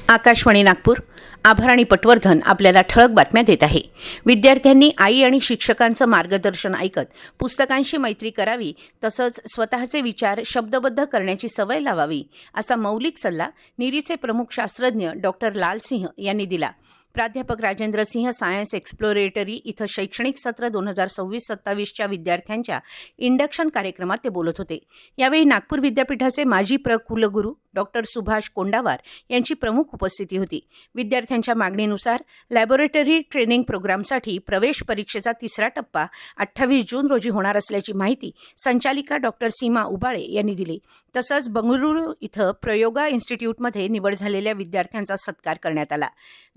आकाशवाणी नागपूर. आभाराणी पटवर्धन आपल्याला ठळक बातम्या देत आहे. विद्यार्थ्यांनी आई आणि शिक्षकांचं मार्गदर्शन ऐकत पुस्तकांशी मैत्री करावी, तसंच स्वतःचे विचार शब्दबद्ध करण्याची सवय लावावी, असा मौलिक सल्ला निरीचे प्रमुख शास्त्रज्ञ डॉक्टर लाल सिंह यांनी दिला. प्राध्यापक राजेंद्र सिंह सायन्स एक्सप्लोरेटरी इथं शैक्षणिक सत्र 2026-27च्या विद्यार्थ्यांच्या इंडक्शन कार्यक्रमात ते बोलत होते. यावेळी नागपूर विद्यापीठाचे माजी कुलगुरू डॉक्टर सुभाष कोंडावार यांची प्रमुख उपस्थिती होती. विद्यार्थ्यांच्या मागणीनुसार लॅबोरेटरी ट्रेनिंग प्रोग्रामसाठी प्रवेश परीक्षेचा तिसरा टप्पा 28 जून रोजी होणार असल्याची माहिती संचालिका डॉक्टर सीमा उबाळे यांनी दिली. तसंच बंगळुरू इथं प्रयोगा इन्स्टिट्यूटमध्ये निवड झालेल्या विद्यार्थ्यांचा सत्कार करण्यात आला.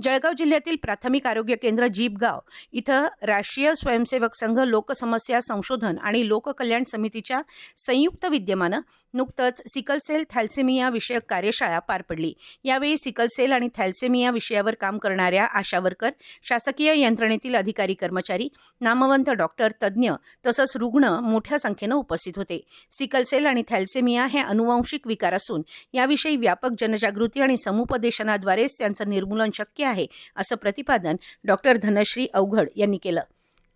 जळगाव जिल्ह्यातील प्राथमिक आरोग्य केंद्र जीपगाव इथं राष्ट्रीय स्वयंसेवक संघ लोकसमस्या संशोधन आणि लोककल्याण समितीच्या संयुक्त विद्यमानं नुकतंच सिकलसेल थॅलेसेमिया विषयक कार्यशाळा पार पडली. यावेळी सिकलसेल आणि थॅलेसेमिया विषयावर काम करणाऱ्या आशा वर्कर, शासकीय यंत्रणेतील अधिकारी कर्मचारी, नामवंत डॉक्टर, तज्ज्ञ तसंच रुग्ण मोठ्या संख्येनं उपस्थित होते. सिकलसेल आणि थॅलेसेमिया हे अनुवांशिक विकार असून याविषयी व्यापक जनजागृती आणि समुपदेशनाद्वारेच त्यांचं निर्मूलन शक्य आहे, असं प्रतिपादन डॉक्टर धनश्री अवघड यांनी केलं.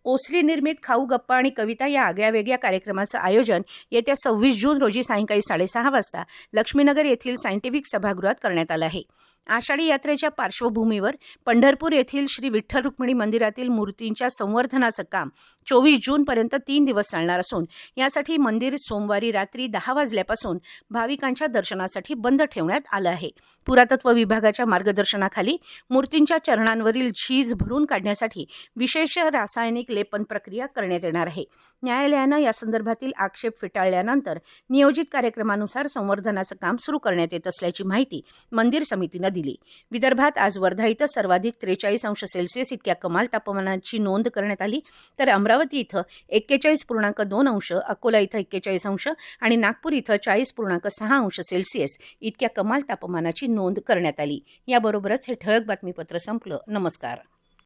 ओसरी निर्मित खाऊ, गप्पा आणि कविता या आगळ्यावेगळ्या कार्यक्रमाचं आयोजन येत्या 26 जून रोजी सायंकाळी 6:30 वाजता लक्ष्मीनगर येथील सायंटिफिक सभागृहात करण्यात आलं आहे. आषाढी यात्रेच्या पार्श्वभूमीवर पंढरपूर येथील श्री विठ्ठल रुक्मिणी मंदिरातील मूर्तींच्या संवर्धनाचं काम 24 जूनपर्यंत 3 दिवस चालणार असून यासाठी मंदिर सोमवारी रात्री 10 वाजल्यापासून भाविकांच्या दर्शनासाठी बंद ठेवण्यात आलं आहे. पुरातत्व विभागाच्या मार्गदर्शनाखाली मूर्तींच्या चरणांवरील झीज भरून काढण्यासाठी विशेष रासायनिक लेपन प्रक्रिया करण्यात येणार आहे. न्यायालयानं या संदर्भातील आक्षेप फेटाळल्यानंतर नियोजित कार्यक्रमानुसार संवर्धनाचं काम सुरू करण्यात येत असल्याची माहिती मंदिर समितीनं दिली. विदर्भात आज वर्धा इथं सर्वाधिक 43°C इतक्या कमाल तापमानाची नोंद करण्यात आली, तर अमरावती इथं 41.2°, अकोला इथं 41° आणि नागपूर इथं 40.6°C इतक्या कमाल तापमानाची नोंद करण्यात आली. याबरोबरच हे ठळक बातमीपत्र संपलं. नमस्कार.